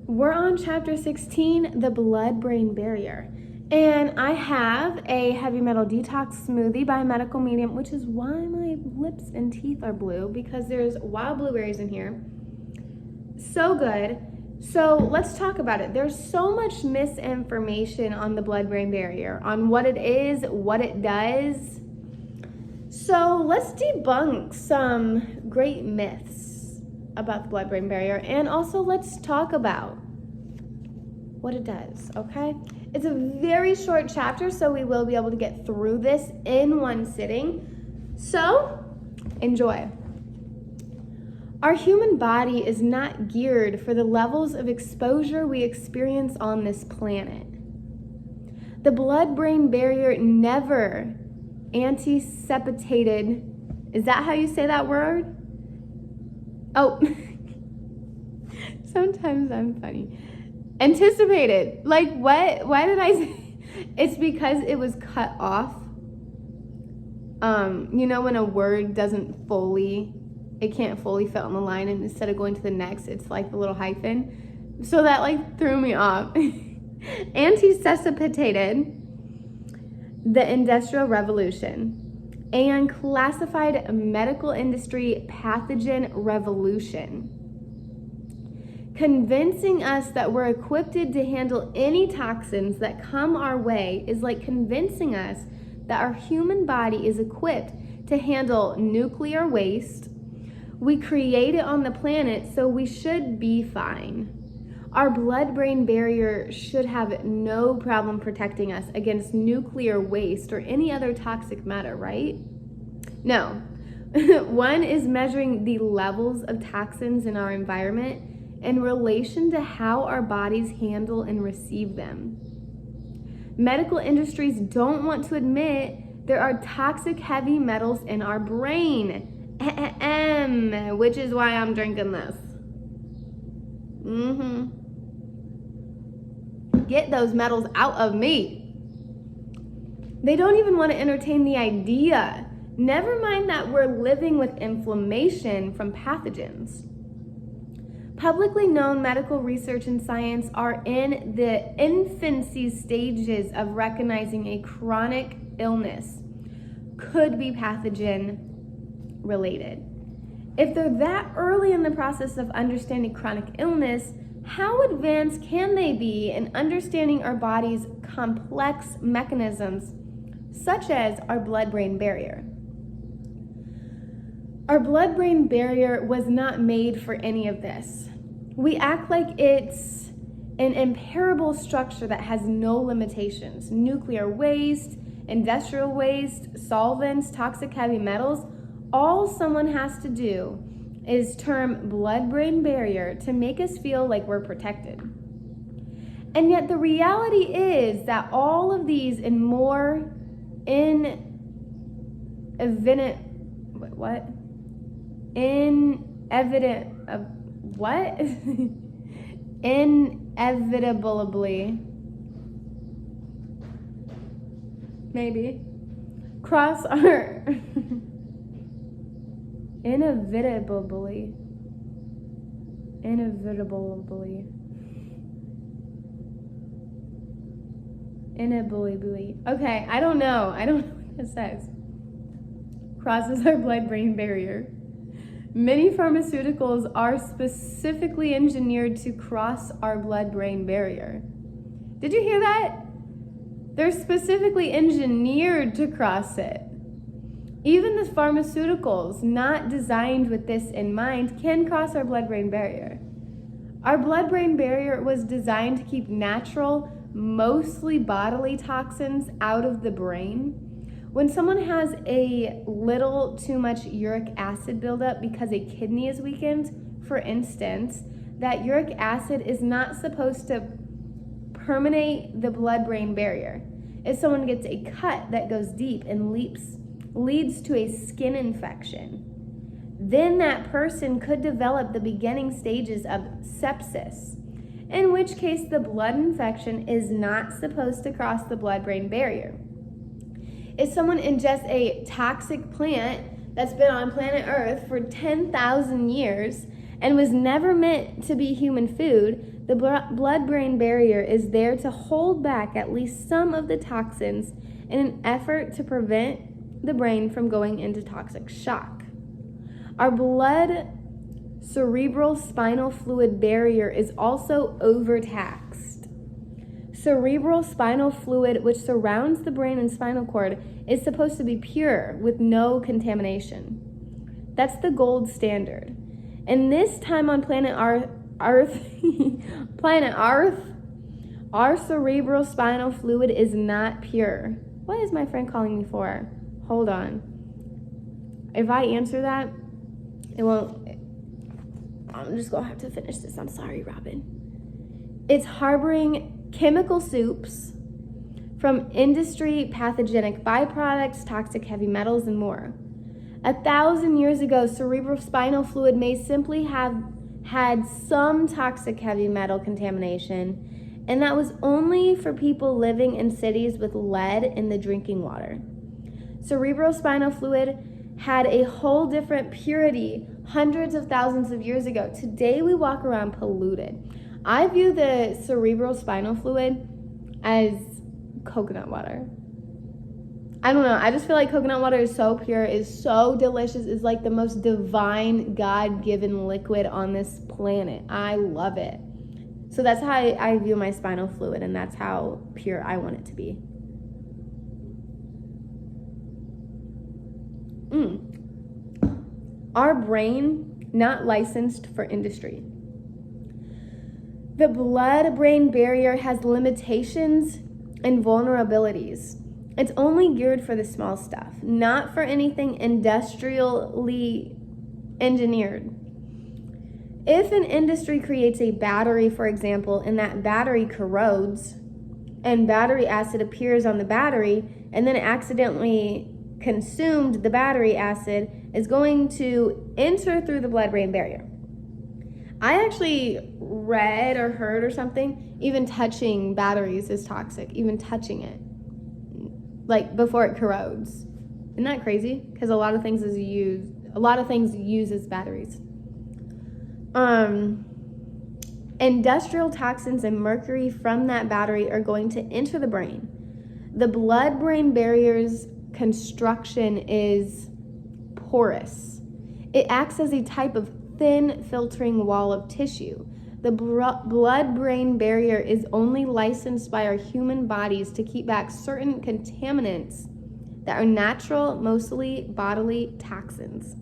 We're on chapter 16, the blood-brain barrier. And I have a heavy metal detox smoothie by Medical Medium, which is why my lips and teeth are blue, because there's wild blueberries in here. So good. So let's talk about it. There's so much misinformation on the blood-brain barrier, on what it is, what it does. So let's debunk some great myths about the blood-brain barrier, and also let's talk about what it does, okay? It's a very short chapter, so we will be able to get through this in one sitting. So enjoy. Our human body is not geared for the levels of exposure we experience on this planet. The blood-brain barrier never anticipated. Is that how you say that word? Oh, sometimes I'm funny. Anticipated. Like what? Why did I say? It's because it was cut off. You know when a word it can't fully fit on the line, and instead of going to the next, it's like the little hyphen. So that like threw me off. Anticipated the Industrial Revolution and classified medical industry pathogen revolution, convincing us that we're equipped to handle any toxins that come our way is like convincing us that our human body is equipped to handle nuclear waste. We create it on the planet, so we should be fine. Our blood-brain barrier should have no problem protecting us against nuclear waste or any other toxic matter, right? No. One is measuring the levels of toxins in our environment in relation to how our bodies handle and receive them. Medical industries don't want to admit there are toxic heavy metals in our brain, which is why I'm drinking this. Get those metals out of me. They don't even want to entertain the idea. Never mind that we're living with inflammation from pathogens. Publicly known medical research and science are in the infancy stages of recognizing a chronic illness could be pathogen related. If they're that early in the process of understanding chronic illness, how advanced can they be in understanding our body's complex mechanisms, such as our blood-brain barrier? Our blood-brain barrier was not made for any of this. We act like it's an imperishable structure that has no limitations. Nuclear waste, industrial waste, solvents, toxic heavy metals, all someone has to do is term blood-brain barrier to make us feel like we're protected. And yet the reality is that all of these and more inevitably, maybe, cross our inevitably. Okay, I don't know what it says. Crosses our blood-brain barrier. Many pharmaceuticals are specifically engineered to cross our blood-brain barrier. Did you hear that? They're specifically engineered to cross it. Even the pharmaceuticals not designed with this in mind can cross our blood-brain barrier. Our blood-brain barrier was designed to keep natural, mostly bodily toxins out of the brain. When someone has a little too much uric acid buildup because a kidney is weakened, for instance, that uric acid is not supposed to permeate the blood-brain barrier. If someone gets a cut that goes deep and leads to a skin infection, then that person could develop the beginning stages of sepsis, in which case the blood infection is not supposed to cross the blood-brain barrier. If someone ingests a toxic plant that's been on planet Earth for 10,000 years and was never meant to be human food, the blood-brain barrier is there to hold back at least some of the toxins in an effort to prevent the brain from going into toxic shock. Our blood cerebral spinal fluid barrier is also overtaxed. Cerebral spinal fluid, which surrounds the brain and spinal cord, is supposed to be pure with no contamination. That's the gold standard. And this time on planet Earth, our cerebral spinal fluid is not pure. What is my friend calling me for? Hold on. If I answer that, it won't. I'm just gonna have to finish this. I'm sorry, Robin. It's harboring chemical soups from industry, pathogenic byproducts, toxic heavy metals, and more. 1,000 years ago, cerebral spinal fluid may simply have had some toxic heavy metal contamination, and that was only for people living in cities with lead in the drinking water. Cerebral spinal fluid had a whole different purity hundreds of thousands of years ago. Today we walk around polluted. I view the cerebral spinal fluid as coconut water. I don't know, I just feel like coconut water is so pure, is so delicious, is like the most divine, God-given liquid on this planet. I love it. So that's how I view my spinal fluid, and that's how pure I want it to be. Our brain, not licensed for industry. The blood-brain barrier has limitations and vulnerabilities. It's only geared for the small stuff, not for anything industrially engineered. If an industry creates a battery, for example, and that battery corrodes, and battery acid appears on the battery, and then it accidentally consumed the battery acid, is going to enter through the blood-brain barrier. I actually read or heard or something, even touching batteries is toxic, even touching it, like before it corrodes. Isn't that crazy? Because a lot of things use as batteries. Industrial toxins and mercury from that battery are going to enter the brain. The blood-brain barrier's construction is porous. It acts as a type of thin filtering wall of tissue. The blood-brain barrier is only licensed by our human bodies to keep back certain contaminants that are natural, mostly bodily toxins.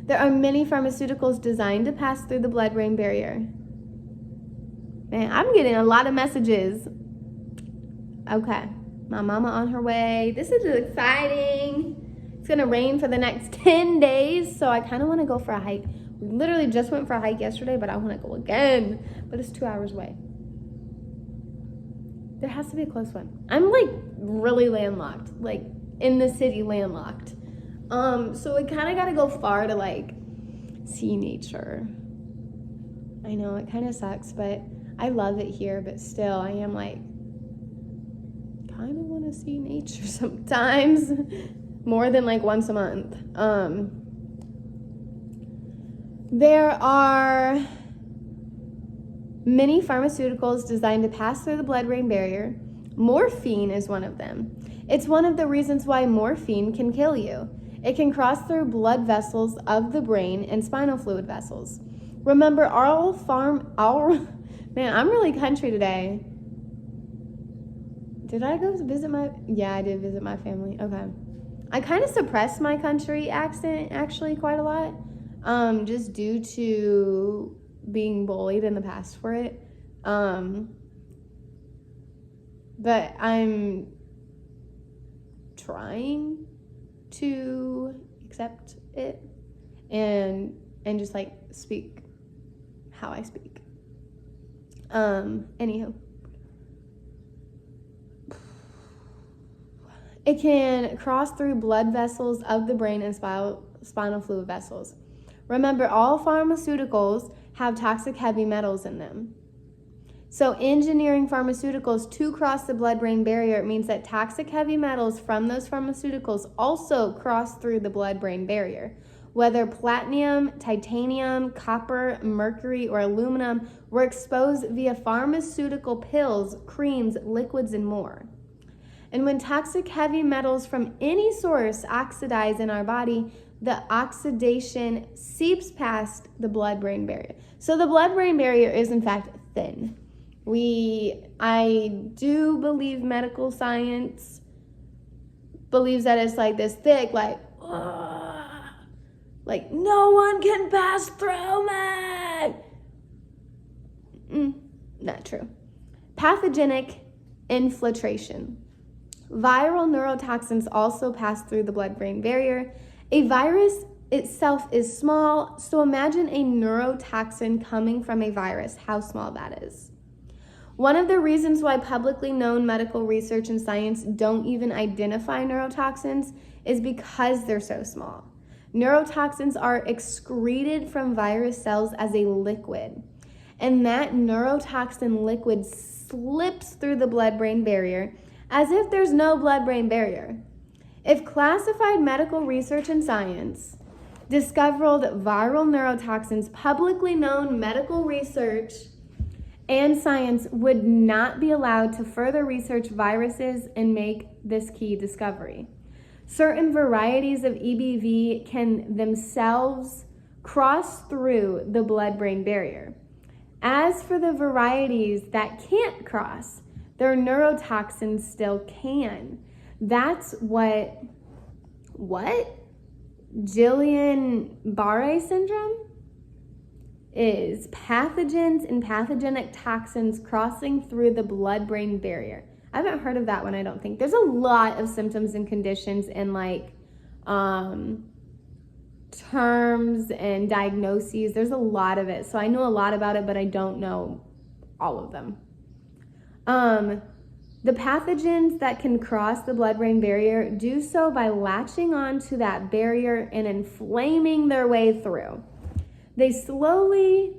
There are many pharmaceuticals designed to pass through the blood-brain barrier. Man, I'm getting a lot of messages. Okay, my mama on her way. This is exciting. It's gonna rain for the next 10 days, so I kind of want to go for a hike. We literally just went for a hike yesterday, but I want to go again. But it's 2 hours away. There has to be a close one. I'm like really landlocked, like in the city landlocked. So we kind of got to go far to like see nature. I know it kind of sucks, but I love it here. But still, I am like kind of want to see nature sometimes. More than like once a month. There are many pharmaceuticals designed to pass through the blood-brain barrier. Morphine is one of them. It's one of the reasons why morphine can kill you. It can cross through blood vessels of the brain and spinal fluid vessels. Remember, man, I'm really country today. Did I go visit I did visit my family. Okay. I kind of suppressed my country accent actually quite a lot, just due to being bullied in the past for it. But I'm trying to accept it and just like speak how I speak. Anywho. It can cross through blood vessels of the brain and spinal fluid vessels. Remember, all pharmaceuticals have toxic heavy metals in them. So engineering pharmaceuticals to cross the blood-brain barrier means that toxic heavy metals from those pharmaceuticals also cross through the blood-brain barrier. whether platinum, titanium, copper, mercury, or aluminum, were exposed via pharmaceutical pills, creams, liquids, and more. And when toxic heavy metals from any source oxidize in our body, the oxidation seeps past the blood-brain barrier. So the blood-brain barrier is in fact thin. I do believe medical science believes that it's like this thick, like no one can pass through me. Not true. Pathogenic infiltration. Viral neurotoxins also pass through the blood-brain barrier. A virus itself is small, so imagine a neurotoxin coming from a virus, how small that is. One of the reasons why publicly known medical research and science don't even identify neurotoxins is because they're so small. Neurotoxins are excreted from virus cells as a liquid, and that neurotoxin liquid slips through the blood-brain barrier as if there's no blood-brain barrier. If classified medical research and science discovered viral neurotoxins, publicly known medical research and science would not be allowed to further research viruses and make this key discovery. Certain varieties of EBV can themselves cross through the blood-brain barrier. As for the varieties that can't cross, their neurotoxins still can. That's what Guillain-Barré syndrome is. Pathogens and pathogenic toxins crossing through the blood-brain barrier. I haven't heard of that one, I don't think. There's a lot of symptoms and conditions and terms and diagnoses. There's a lot of it. So I know a lot about it, but I don't know all of them. The pathogens that can cross the blood-brain barrier do so by latching onto that barrier and inflaming their way through. They slowly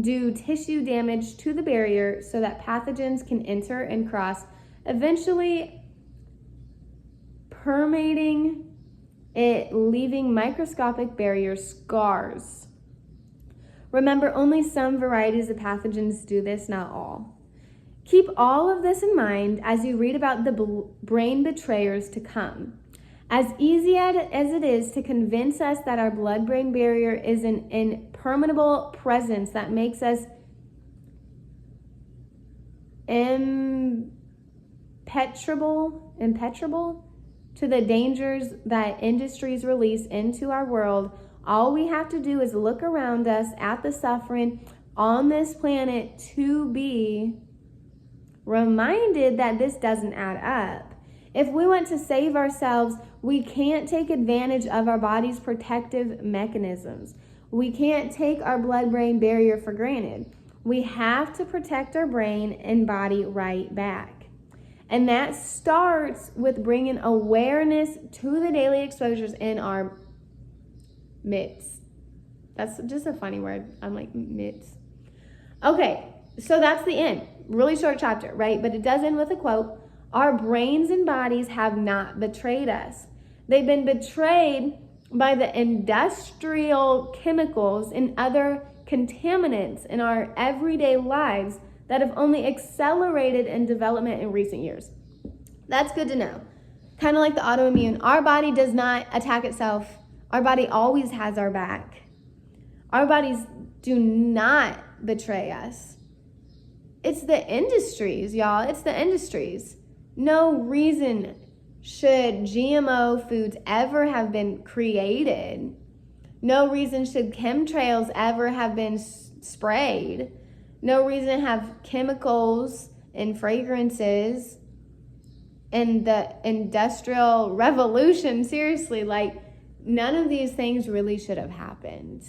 do tissue damage to the barrier so that pathogens can enter and cross, eventually permeating it, leaving microscopic barrier scars. Remember, only some varieties of pathogens do this, not all. Keep all of this in mind as you read about the brain betrayers to come. As easy as it is to convince us that our blood-brain barrier is an impermeable presence that makes us impenetrable to the dangers that industries release into our world, all we have to do is look around us at the suffering on this planet to be reminded that this doesn't add up. If we want to save ourselves, we can't take advantage of our body's protective mechanisms. We can't take our blood-brain barrier for granted. We have to protect our brain and body right back. And that starts with bringing awareness to the daily exposures in our midst. That's just a funny word. I'm like, midst. Okay, so that's the end. Really short chapter, right? But it does end with a quote. Our brains and bodies have not betrayed us. They've been betrayed by the industrial chemicals and other contaminants in our everyday lives that have only accelerated in development in recent years. That's good to know. Kind of like the autoimmune. Our body does not attack itself. Our body always has our back. Our bodies do not betray us. It's the industries, y'all. It's the industries. No reason should GMO foods ever have been created. No reason should chemtrails ever have been sprayed. No reason to have chemicals and fragrances and the industrial revolution. Seriously, like none of these things really should have happened.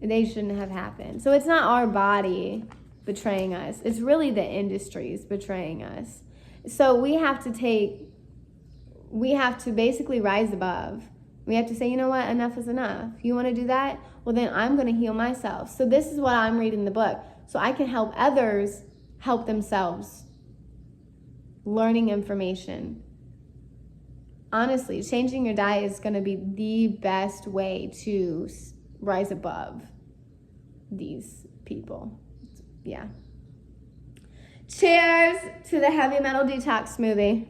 They shouldn't have happened. So it's not our body betraying us. It's really the industries betraying us. So we have to basically rise above. We have to say, you know what, enough is enough. You want to do that? Well, then I'm going to heal myself. So this is what I'm reading the book. So I can help others help themselves. Learning information. honestly, changing your diet is going to be the best way to rise above these people. Yeah. Cheers to the heavy metal detox smoothie.